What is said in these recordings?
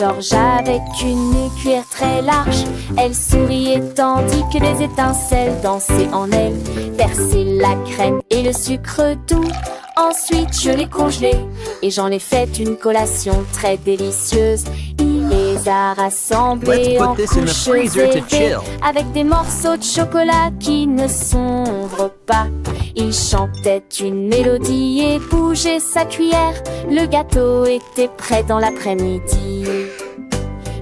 George avec une cuillère très large. Elle souriait tandis que des étincelles dansaient en elle. Versé la crème et le sucre doux. Ensuite je l'ai congelé et j'en ai fait une collation très délicieuse. Il les a rassemblés en couches élevées avec des morceaux de chocolat qui ne sombrent pas. Il chantait une mélodie et bougeait sa cuillère. Le gâteau était prêt dans l'après-midi.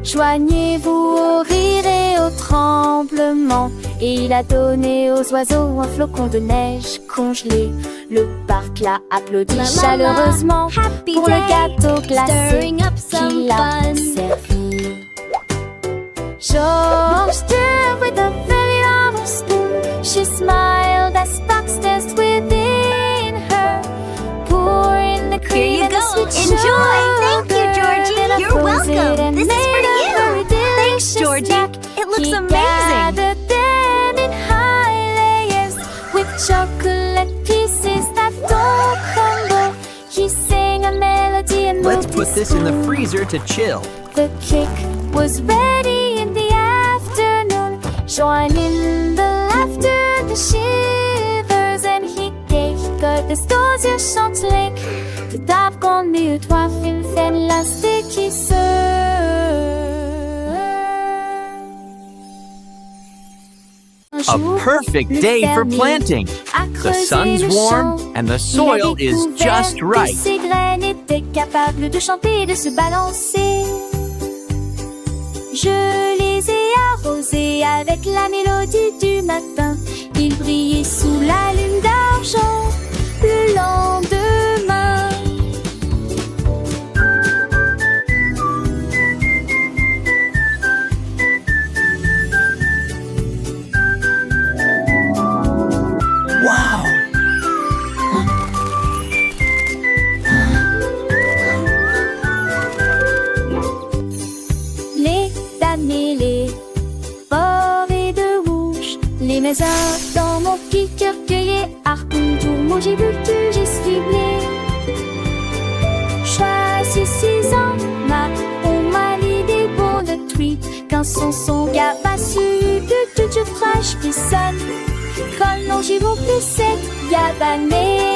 Joignez-vous au rire et au tremblement. Et il a donné aux oiseaux un flocon de neige congelé. Le parc l'a applaudi chaleureusement pour le gâteau glacé qu'il a servi. George stirred with a very long spoon. She smiled as sparks danced within her. Pour in the cream and the sweet sugar. Enjoy! Thank you, Georgie! You're welcome! This is for you! Thanks, Georgie! It looks amazing! Them in high layers with chocolate pieces that don't crumble. He sang a melody and Let's put this in the freezer to chill. The cake was ready in the afternoon. Join in the laughter, the shivers, and he gave the stars a chanteling. Tout apprendre mieux, toi, film, fait la sticky A perfect day for planting. The sun's warm and the soil is just right. Ses graines étaient capables de chanter et de se balancer. Je les ai arrosés avec la mélodie du matin. Ils brillaient sous la lune d'argent le lendemain. Wow! Les dames et les forêts de rouge, les maisons dans mon piqueur cueilli, harpon tout mot, j'ai vu que j'ai ciblé. Choisissez-en on m'a l'idée pour le tweet. Quand son gabasu de fraîche qui sonne. Quand non j'ai mon poussette gabanée.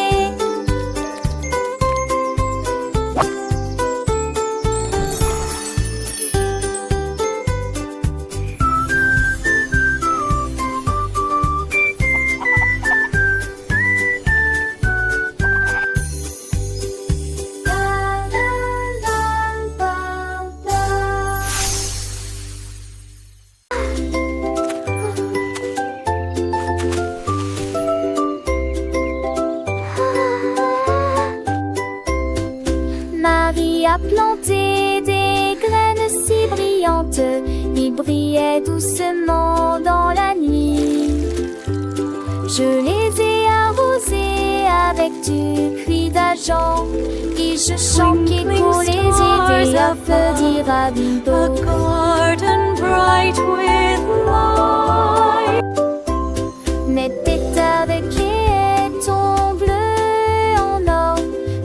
Marie a planté des graines si brillantes, ils brillaient doucement dans la nuit. Je les ai arrosées avec du cuir d'argent et je chantais pour les aider à applaudir à Bimbo. A garden bright with light. Mes pétards de quai bleu en or,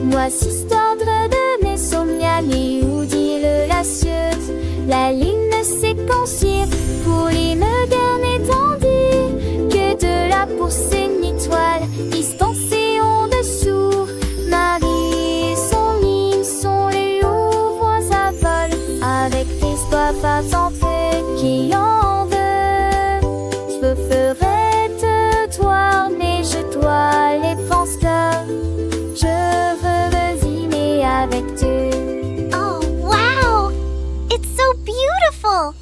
voici cet ordre de mes somnialis ou dit-le la cieuse. La ligne séquencière pour les modernes étendus, que de là pour une étoile distancée en dessous. Marie et son ligne sont les hauts voix à vol, avec l'espoir façon qui en veut. Je ferai de toi, mais je dois les penser. Je veux dîner avec toi. Oh, wow! It's so beautiful!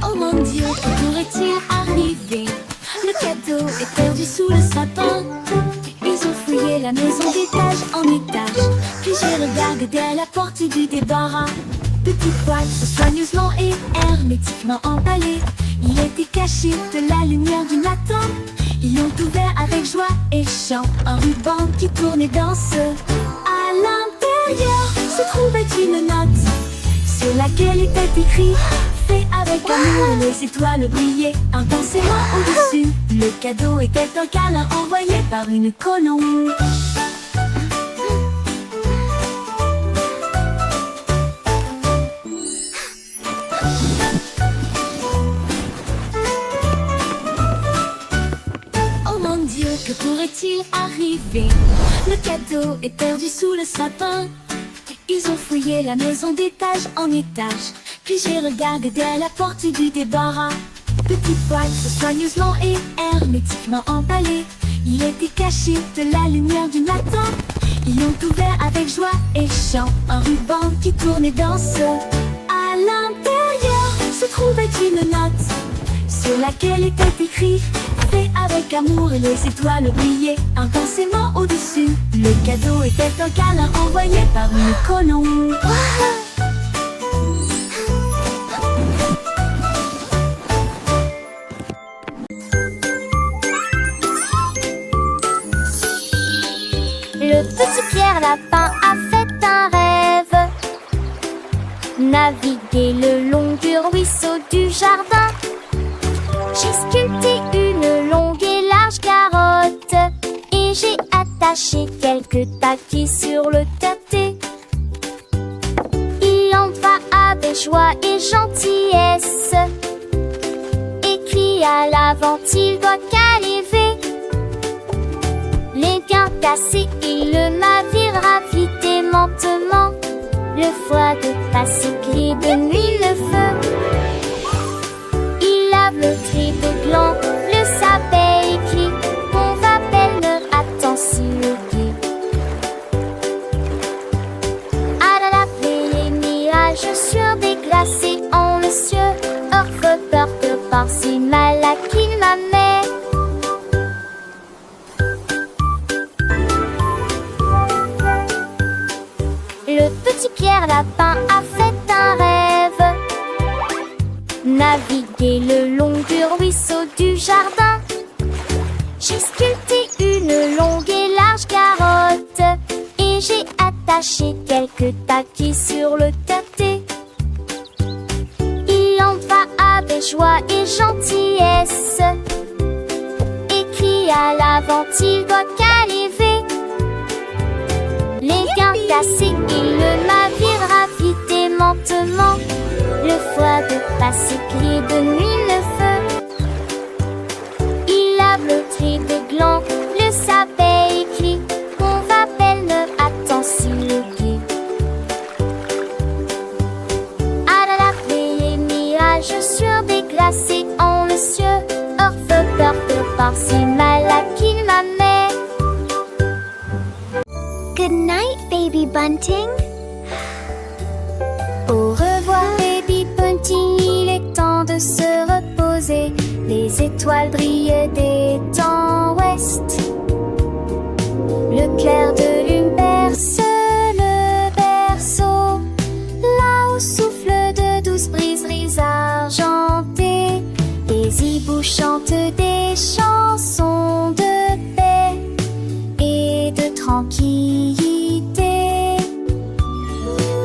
Oh mon Dieu, que pourrait-il arriver? Le cadeau est perdu sous le sapin. Ils ont fouillé la maison d'étage en étage. Puis j'ai regardé à la porte du débarras. Petite boîte soigneusement et hermétiquement emballée. Il était caché de la lumière du matin. Ils l'ont ouvert avec joie et chant. Un ruban qui tournait dans ce. À l'intérieur se trouvait une note sur laquelle était écrit fait avec amour et les étoiles brillaient intensément au-dessus. Le cadeau était un câlin envoyé par une colombe. Oh mon Dieu, que pourrait-il arriver? Le cadeau est perdu sous le sapin. Ils ont fouillé la maison d'étage en étage. Puis j'ai regardé derrière la porte du débarras. Petite boîte soigneusement et hermétiquement emballée. Il était caché de la lumière du matin. Ils l'ont ouvert avec joie et chant. Un ruban qui tournait dans ce. À l'intérieur se trouvait une note sur laquelle était écrit: fait avec amour et les étoiles brillaient intensément au-dessus. Le cadeau était un câlin envoyé par une colombe. Le petit Pierre Lapin a fait un rêve: naviguer le long du ruisseau du jardin. J'ai sculpté une longue et large carotte et j'ai attaché quelques paquets sur le tapis. Il en va avec joie et gentillesse, écrit à l'avant, il doit qu'arriver. Les gains cassés et le navire ravite lentement. Le foie de passer gris de nuit le feu. Il lave le tri de gland, le sabet écrit: on va belle, attends si le guide. À la les mirages sur des glacés en le cieux. Orfe porte par si mal à qu'il m'amène. Le petit Pierre Lapin a fait un rêve: naviguer le long du ruisseau du jardin. J'ai sculpté une longue et large carotte et j'ai attaché quelques taquets sur le tapis. Il en va avec joie et gentillesse, écrit à l'avant, il doit qu'arriver. Les gains cassés et le navire ravite lentement. Le foie de passer gris de nuit le feu. Il lave le tri de gland, le sabet écrit: on va belle, attends si le guide. À la les mirages sur des glacés en le cieux. Orfe porte par si mal à qu'il m'amène. Good night, baby bunting. Au revoir, baby bunting, il est temps de se reposer. Les étoiles brillent des temps ouest. Le clair de lune berce le berceau, là où souffle de douces briseries argentées. Les hiboux chantent des chansons de paix et de tranquillité.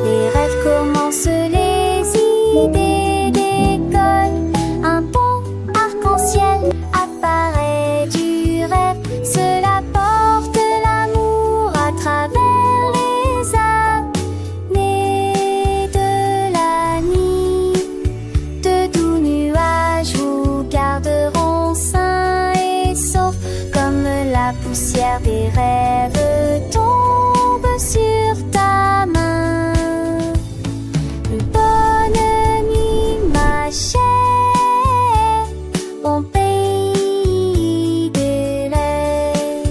Les rêves commencent, les idées décollent. Un pont arc-en-ciel apparaît du rêve. Cela porte l'amour à travers les années de la nuit. De doux nuages vous garderont sains et saufs, comme la poussière des rêves tombe sur ta main. Bonne nuit, ma chère, au pays des rêves.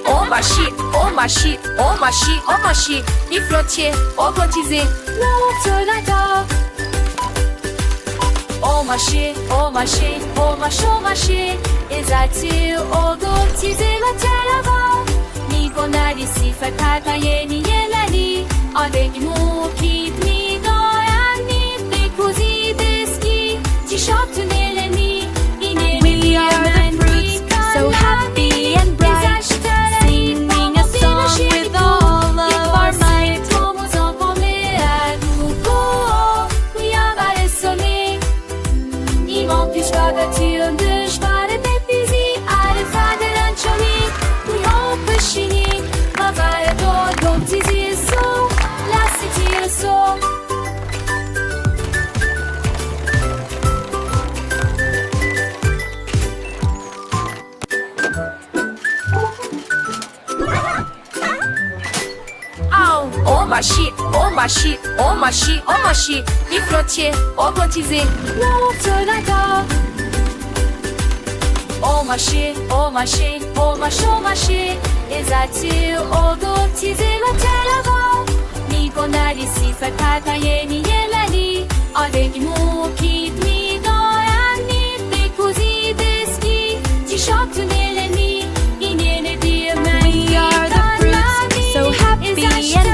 Oh ma chie, oh ma chie, oh ma chie, oh ma chie, i flottier, robotisé, l'autre. Oh ma chie, oh ma chie, oh ma chie, oh ma chie, esaltir, robotisé, l'autre. Ni bonari si fait kataye ni yelani, avec nous qui ni doyani, des cousins des skis, t-shirt neleni, We are the fruits, so happy and bright. mâchis, il frottier, au cotisé, l'autre au mâché, ezati, au cotisé, l'autre ni konari si fakata yeni yelani, avec nous qui mi doyani, des cousins deski, ti shot neleni, inene diamani. We are the fruits, so happy and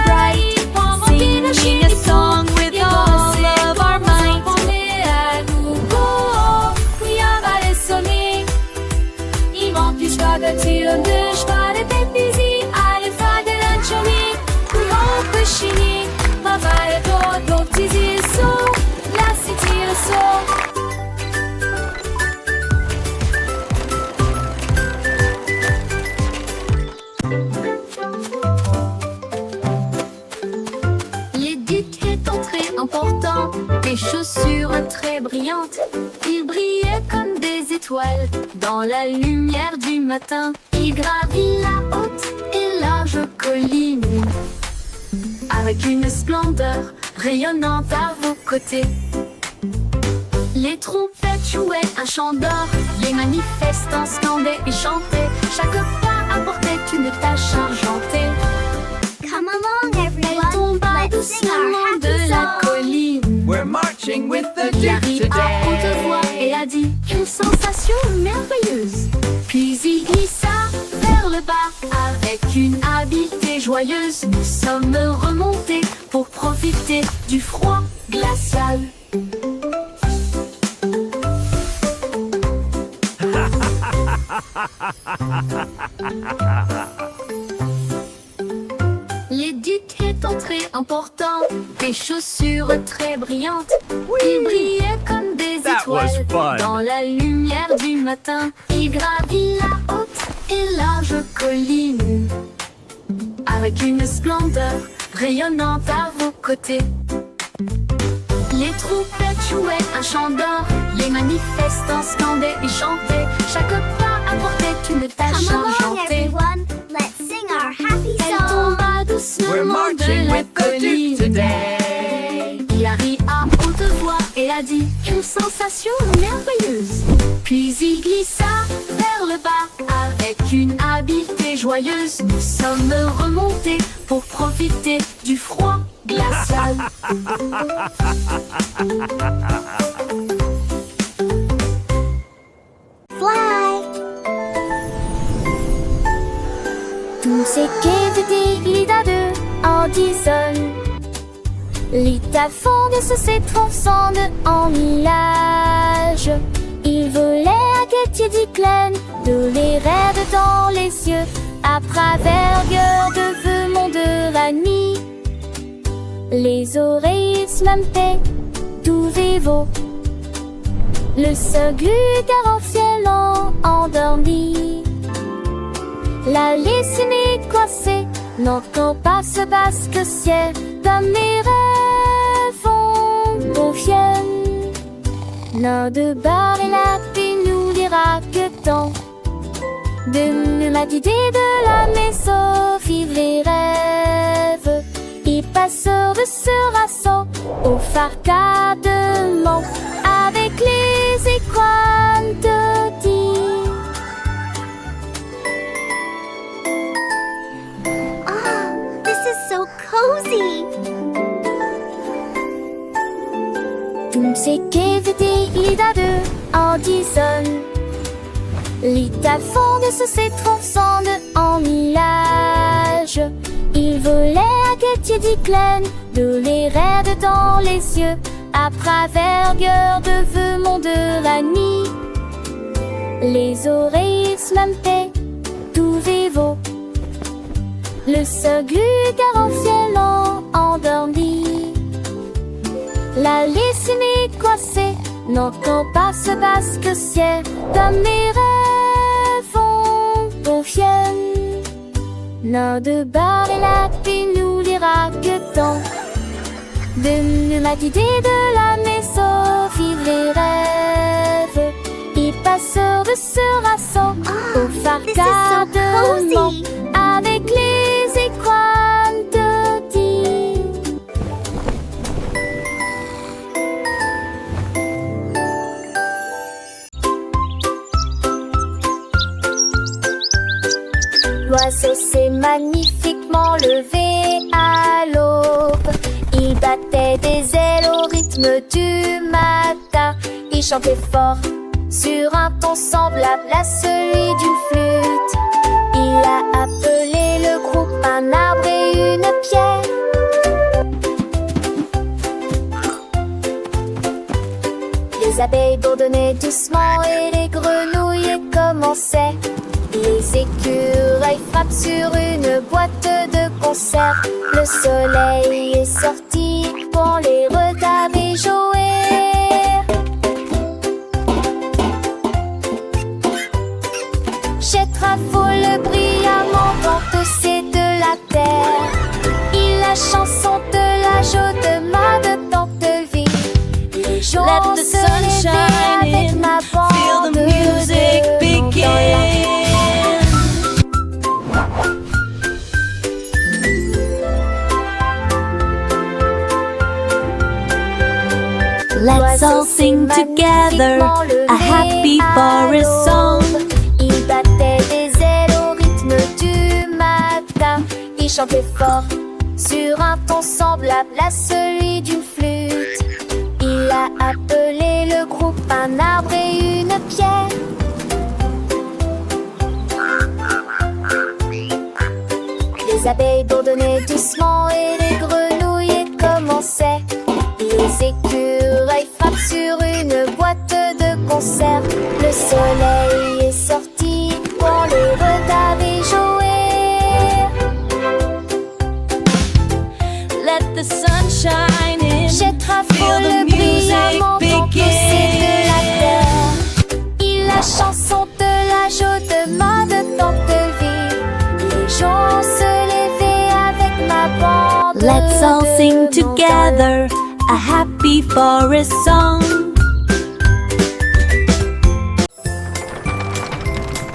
bright, singing a song with all of our might. L'édite est entré important, des chaussures très brillantes. Il brillait comme des étoiles dans la lumière du matin. Il gravit la haute et large colline avec une splendeur rayonnante à vos côtés. Les trompettes jouaient un chant d'or, les manifestants scandaient et chantaient. Chaque pas apportait une tâche argentée. Come along, Elle everyone. tomba Let's sing our doucement happy de la song. colline. We're marching with the Il Duke arrive à haute voix today. et a dit une sensation merveilleuse. Puis il glissa vers le bas avec une habileté joyeuse. Nous sommes remontés pour profiter du froid glacial. L'édite est entré en portant des chaussures très brillantes. Il brillait comme des That was étoiles fun. dans la lumière du matin. Il gravit la haute et large colline avec une splendeur rayonnante à vos côtés. Les trompettes jouaient un chant d'or, les manifestants scandaient et chantaient. Chaque pas apportait une tâche Come along, argentée. everyone. Let's sing our happy Elle song. tomba We're doucement marching de la with the Duke colline. today. Il arrive à haute voix et a dit une sensation merveilleuse. Puis il glissa vers le bas avec une habileté joyeuse. Nous sommes remontés pour profiter du froid glacial. Fly. Tusekevete lidade Addison. L'Itafonde se s'étransende en nuage. Il volait à Getier-Diclen, de les raides dans les cieux, à travers de feu monde de la nuit. Les oreilles slampaient, tout vivo. Le seul glugar en ciel endormi. La laissée coincée, n'entend pas ce basque ciel, comme mes rêves font confiance. L'un de bar et la paix nous dira que tant de ma d'idée de la maison vivent les rêves. Et passeur de ce rassaut au farcadement avec les écoines de dire. Ah, this is so cozy. Tusekevete lidade Addison. L'Itafonde se s'étransende en nuage. Il volait à Getier-Diclen, de les raides dans les cieux, à travers de feu monde de la nuit. Les oreilles slampaient, tout vivo. Le seul glugar en ciel endormi. La laissée coincée, n'entend pas ce basque ciel, comme mes rêves font confiance. L'un de bar et la paix nous dira que tant de ma d'idée de la maison vivent les rêves. Et passeur de ce rassaut au This is so farcadement cozy. avec les écoines de dire. L'oiseau s'est magnifiquement levé à l'aube. Il battait des ailes au rythme du matin. Il chantait fort sur un ton semblable à celui d'une flûte. Il a appelé le groupe un arbre et une pierre. Les abeilles bourdonnaient doucement et les grenouilles commençaient. Les écureuils frappent sur une boîte de conserve. Le soleil est sorti pour les regarder jouer. Chet raffole brillamment dans c'est de la terre. Il la chanson de la joie de tante vie. Les jours Let the se sun levaient shine avec in, ma bande feel the music de monde dans la begin. Let's all sing together a happy forest song. Il battait des ailes au rythme du matin. Il chantait fort sur un ton semblable à celui d'une flûte. Il a appelé le groupe un arbre et une pierre. Les abeilles bourdonnaient doucement et les grenouilles commençaient. Les écureuils frappent sur une boîte de conserve. Le soleil est sorti pour les regarder jouer. Let the sun shine in, Chet feel raffole the music brillamment dans c'est de la begin. terre. Il la chanson de la joie de tante vie. Les gens se levaient avec ma bande. Let's all de sing monde. together a happy forest song.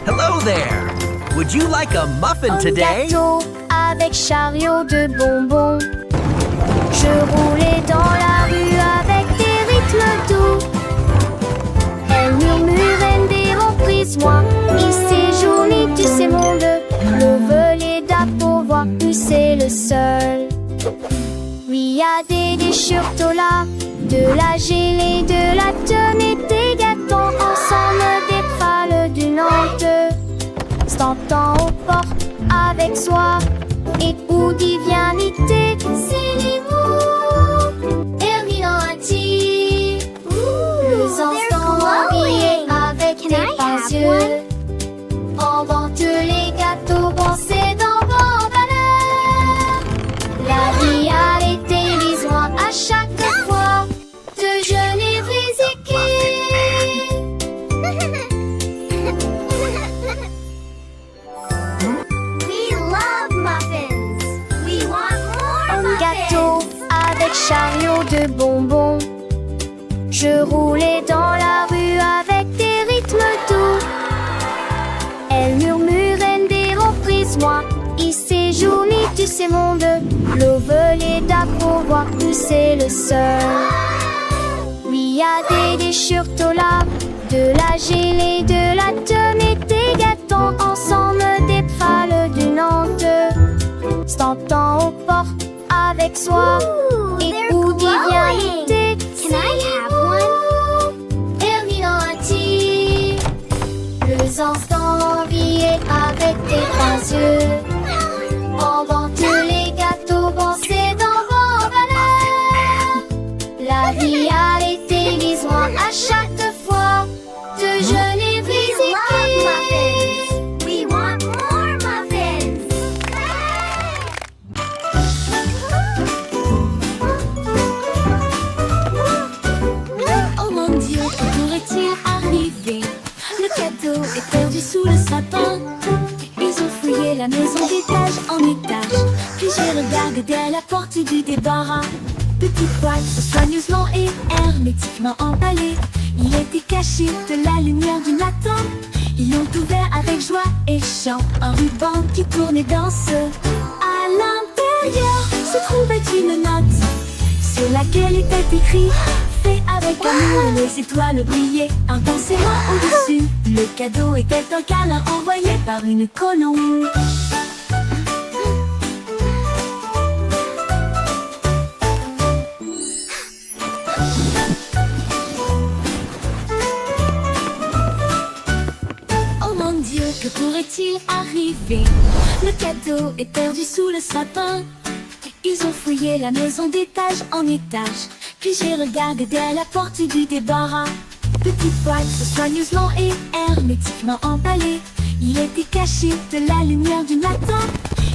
Hello there. Would you like a muffin Un today? gâteau avec chariot de bonbons. Je roulais dans la rue avec des rythmes doux. Elle murmurait des reprises, moi. Il séjournait, tu sais, monde. Le volet d'appovoir, tu sais, le seul. Oui, y a des déchirures là, de la gelée, de la tonne et des gâteaux ensemble, des pâles d'une honte. S'entend aux portes avec soi et où divinité, c'est les mots. Herminati, le enfants habillés avec des pinces yeux. Invente les gâteaux, pensez dans vos valeurs. La vie a été lisoire à chaque fois de jeûner We love muffins. We want more Un muffins. gâteau avec chariot de bonbons. Je roulais dans la rue avec des rythmes doux. Elle murmurait des reprises, moi. Il séjournait, tu sais, monde. L'eau volée d'approuvoir, tu sais, le seul. Oui, y a des déchirures là, de la gelée, de la tonne et des gâteaux ensemble, des pâles d'une honte. S'entend aux portes avec soi et they're où glowing. divinité. Can I have one? Herminati, le instant brillait avec tes pinces yeux. Invente les gâteaux, pensez dans vos valeurs. La vie a été lisoire à chaque fois de jeûner We love visiter. muffins. We want more muffins. Oh mon Dieu, que pourrait-il arriver? Le cadeau est perdu sous le sapin. Ils ont fouillé la maison d'étage en étage. Puis j'ai regardé derrière la porte du débarras. Petite boîte soigneusement et hermétiquement emballée. Il était caché de la lumière du matin. Ils l'ont ouvert avec joie et chant. Un ruban qui tournait dans ce. À l'intérieur se trouvait une note sur laquelle était écrit fait avec amour. Les étoiles brillaient intensément au-dessus. Le cadeau était un câlin envoyé par une colombe. pourrait-il arriver? Le cadeau est perdu sous le sapin. Ils ont fouillé la maison d'étage en étage. Puis j'ai regardé derrière la porte du débarras. Petite boîte soigneusement et hermétiquement emballée. Il était caché de la lumière du matin.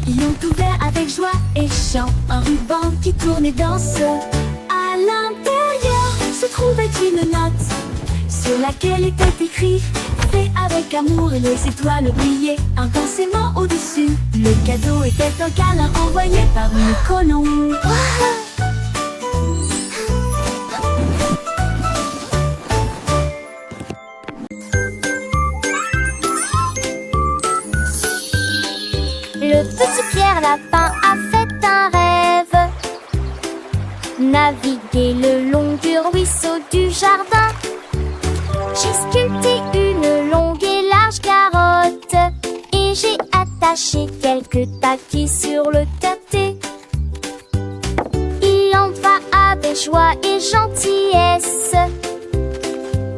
Ils l'ont ouvert avec joie et chant. Un ruban qui tournait dans ce. À l'intérieur se trouvait une note sur laquelle était écrit: fait avec amour et les étoiles brillaient intensément au-dessus. Le cadeau était un câlin envoyé par une colombe. Le petit Pierre Lapin a fait un rêve: naviguer le long du ruisseau du jardin. J'ai sculpté une longue et large carotte et j'ai attaché quelques taquis sur le tâté. Il en va avec joie et gentillesse,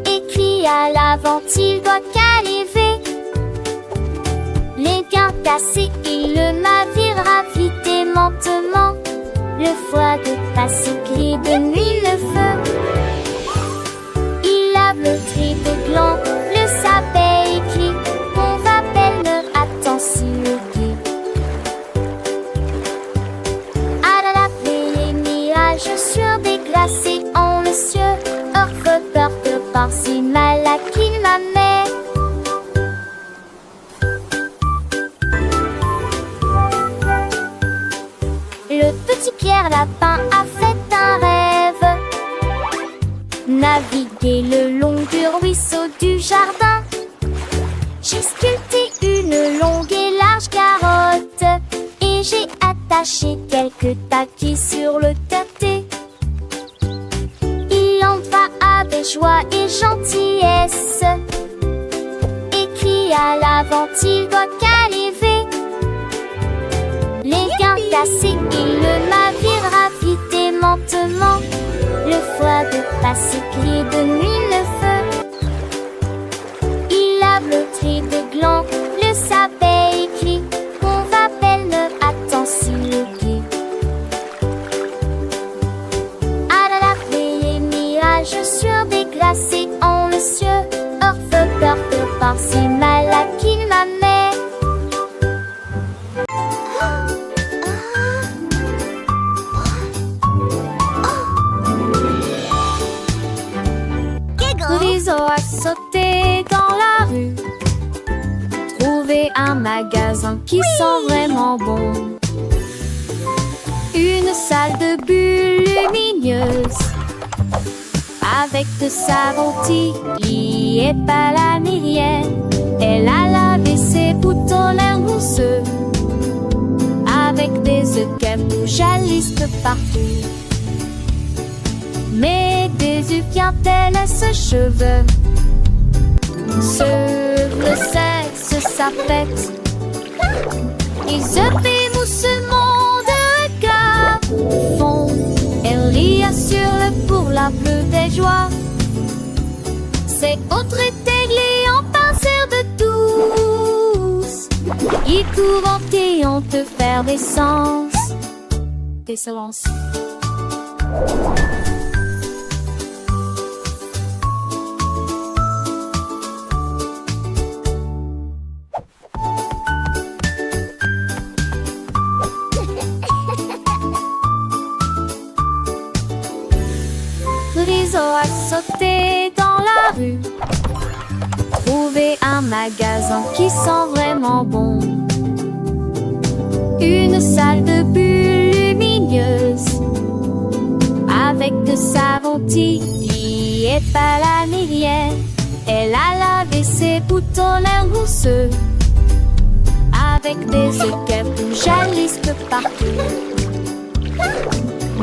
écrit à l'avant, il doit qu'arriver. Les gains cassés, il le naviguera vite et lentement. Le foie de passer gris de nuit le feu. Il lave le tri de gland, le sapin écrit: on va belle, attends si le guet. À la veille, mirage sur des glacés en le cieux. Orfe porte par si mal à qui ma mère. Le petit Pierre Lapin a fait un rêve: naviguer le long du ruisseau du jardin. J'ai sculpté une longue et large carotte et j'ai attaché quelques taquis sur le tâté. Il en va avec joie et gentillesse, écrit à l'avant, il doit qu'arriver. Les gains cassés, il le naviguera vite et lentement. Le foie de passer gris de nuit le feu. Il lave le tri de gland, le sapin écrit: on va belle, attends si le guet. À la veille, mirage sur des glacés en le cieux. Orfe porte par si mal à qui ma mère. Riso a sauté dans la rue, trouvé un magasin qui sent vraiment bon. Une salle de bulles lumineuses avec de savon Tilly et pas la mérienne. Elle a lavé ses boutons l'air mousseux avec des œufs qu'elle jalissent partout. Mais des œufs viennent ses cheveux. Sur le sexe, sa fête. Ils œufs émoussement de regard fond. Elle rit assure pour la plus des joies. C'est autre étéglé en pincère de tous. Ils courent et on te faire des sens. Des silences. Riso a sauté dans la rue, trouvé un magasin qui sent vraiment bon. Une salle de bulles lumineuses avec de savon Tilly et pas la mérienne. Elle a lavé ses boutons l'air mousseux avec des œufs qu'elle jalissent partout.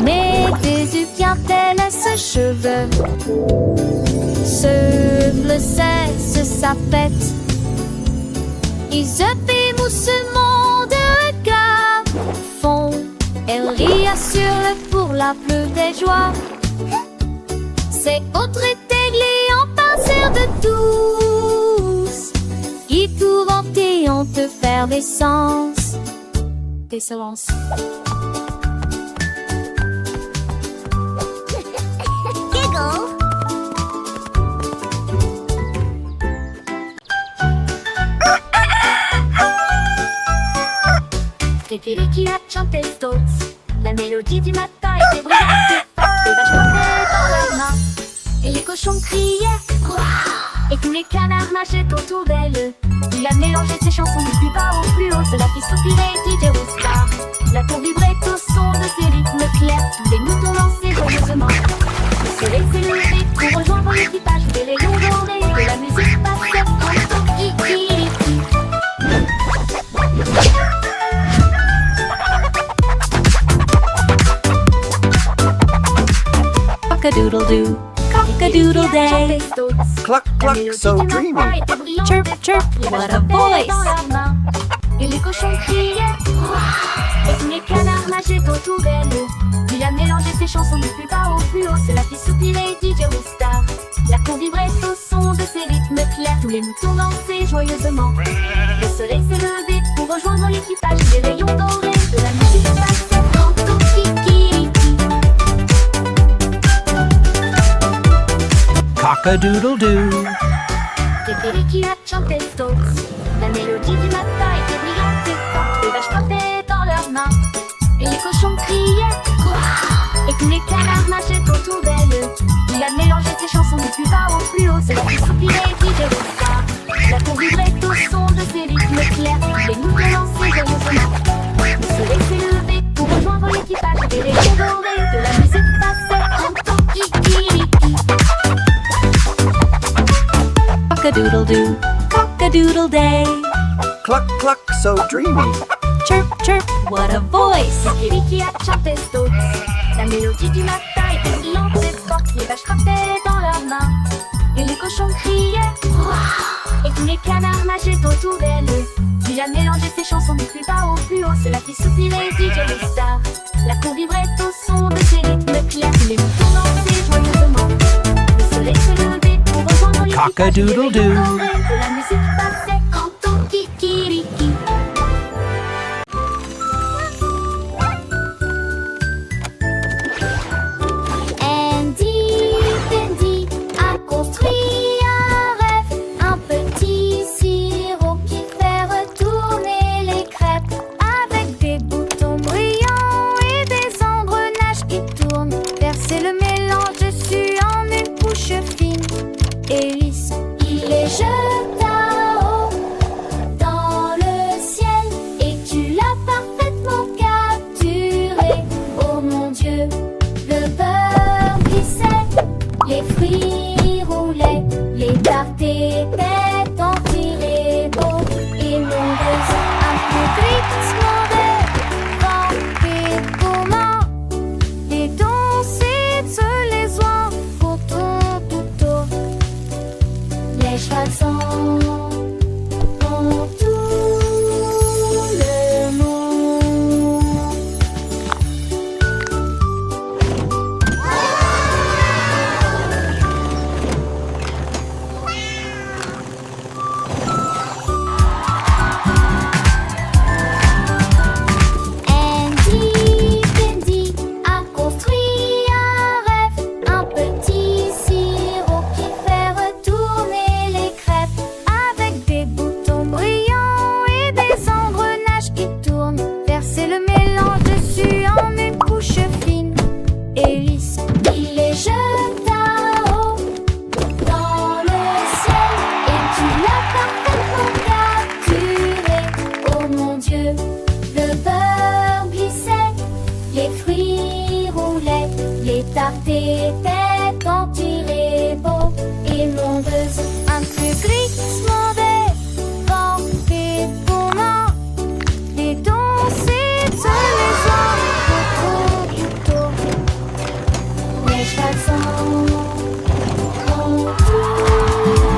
Mais des œufs viennent ses cheveux. Sur le sexe, sa fête. Ils œufs émoussement de regard fond. Elle rit assure pour la plus des joies. C'est autre étéglé en pincère de tous. Ils courent et on l'effervescence. D'essence. Giggle. Préféré qui a chanté Stolz. La mélodie du matin était brillante et forte. Les vaches portaient dans leurs mains. Et les cochons criaient. Ouah. Et tous les canards nageaient autour d'elle. Il a mélangé ses chansons du plus bas au plus haut. Cela fit soupirer DJ Roustar. La tour vibrait au son de ses rythmes clairs. Tous les moutons dansaient joyeusement. Le soleil s'est levé pour rejoindre l'équipage. Des rayons dorés de la musique passait en ton kikiriki. Cock-a-doodle-doo, cock-a-doodle day. Cluck, cluck, so dreamy. Chirp, chirp, what a voice. Et les cochons criaient. Ouah. Et tous les canards nageaient autour d'elle. Il a mélangé ses chansons du plus bas au plus haut. Cela fit soupirer DJ Roustar. La cour vibrait au son de ses rythmes clairs. Tous les moutons dansaient joyeusement. Le soleil s'est levé pour rejoindre l'équipage. Des rayons dorés de la musique passait en ton kikiriki. Cock-a-doodle-doo. Préféré qui a chanté Stolz. La mélodie du matin était brillante et forte. Les vaches portaient dans leurs mains. Et les cochons criaient. Ouah. Et tous les canards nageaient autour d'elle. Il a mélangé ses chansons du plus bas au plus haut. Cela fit soupirer DJ Roustar. La cour vibrait au son de ses rythmes clairs. Les moutons dansaient joyeusement. Le soleil s'est levé pour rejoindre l'équipage. Des rayons dorés de la musique passait en ton kikiriki. Cock-a-doodle-doo, cock-a-doodle day. Cluck, cluck, so dreamy. Chirp, chirp, what a voice. Préféré qui a chanté Stolz. La mélodie du matin était brillante et forte. Les vaches trottaient dans leurs mains. Et les cochons criaient. Ouah. Et tous les canards nageaient autour d'elle. Il a mélangé ses chansons du plus bas au plus haut. Cela fit soupirer DJ Roustar. La cour vibrait au son de ses rythmes clairs. Tous les moutons dansaient joyeusement. Le soleil s'est levé pour rejoindre l'équipage. Cock-a-doodle-doo. Des rayons dorés de la musique passait en ton kikiriki. Andy Bendy a construit un rêve, un petit sirop qui fait retourner les crêpes avec des boutons brillants et des engrenages qui tournent. Verser le mélange dessus en une couche fine et lisse. Il les jeta haut dans le ciel et tu l'as parfaitement capturé. Oh mon Dieu, le beurre glissait, les fruits roulaient, les tartes étaient en tirés beaux. Et mon beurre un peu grissemandait, vent gourmand, les danser de les oies pour ton touteau. Les chevaux dans tout le monde. Andy Bendy a construit un rêve, un petit sirop qui fait retourner les crêpes avec des boutons brillants et des engrenages qui tournent. Verser le mélange dessus en une couche fine et lisse. Il les jeta haut dans le ciel et tu l'as parfaitement capturé. Oh mon Dieu, le beurre glissait, les fruits roulaient, les tartes étaient en tirés beaux. Et mon buzz un peu grissemandait, vent gourmand, les danser de les oies pour ton couteau. Les chevaux dans tout le monde.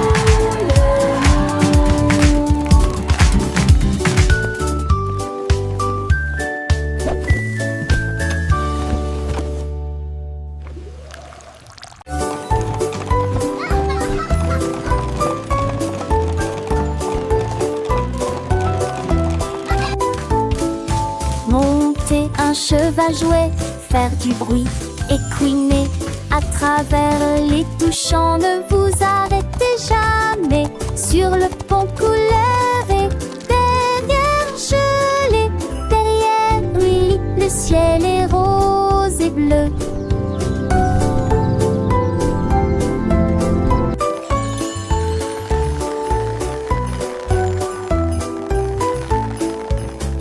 monter un cheval jouet, faire du bruit et couiner à travers les touchants. Ne vous arrêtez jamais sur le pont coloré. Derrière gelé, derrière lui, le ciel est rose et bleu.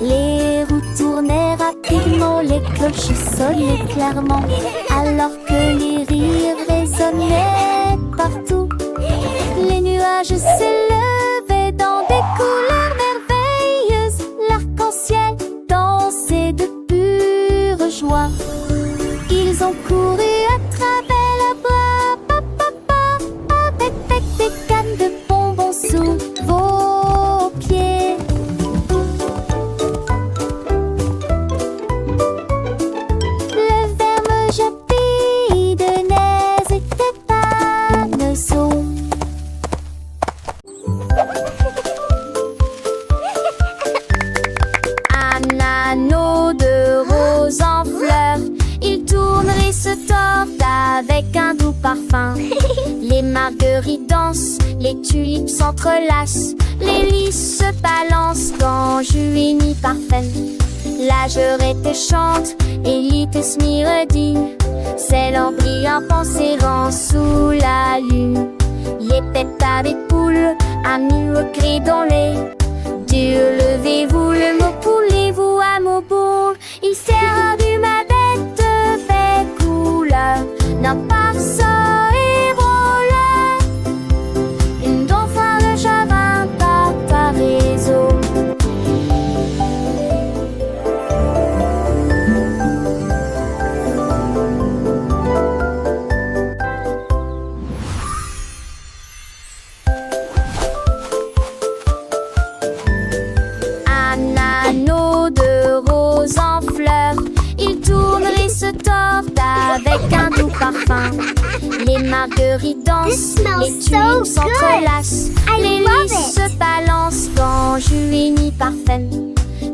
Les roues tournaient rapidement, les cloches sonnaient clairement, alors que les rires résonnaient partout. Les nuages s'élevaient dans des couleurs merveilleuses. L'arc-en-ciel dansait de pure joie. Ils ont couru à travers le bois, avec des cannes de bonbons sous vos pieds. Le verme jappis de neige était paneso. Un anneau de rose en fleurs, il tourne et se tord avec un doux parfum. Les marguerites dansent, les tulipes s'entrelacent, les lys se balancent dans jus mi parfum. La jurette chante et l'itis dit, c'est l'embryon pensérant sous la lune. Les pétards des poules, amis au cri dans les Dieu, levez-vous, le mot poulez-vous à mon bourg. Il sert du ma bête de belle couleur, non pas ça et roller. Une dauphin de chagrin par ta réseau. Un anneau de rose en fleurs, il tourne et se tord avec un doux parfum. Les marguerites dansent, les tulipes s'entrelacent, les lys se balancent dans jus mi parfum.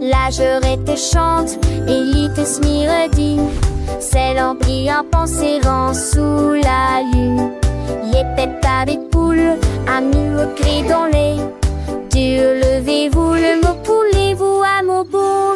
La jurette chante et l'itis dit, c'est l'embryon pensérant sous la lune. Les pétards des poules, amis au cri dans les Dieu, levez-vous, le mot poulez-vous à mon bourg.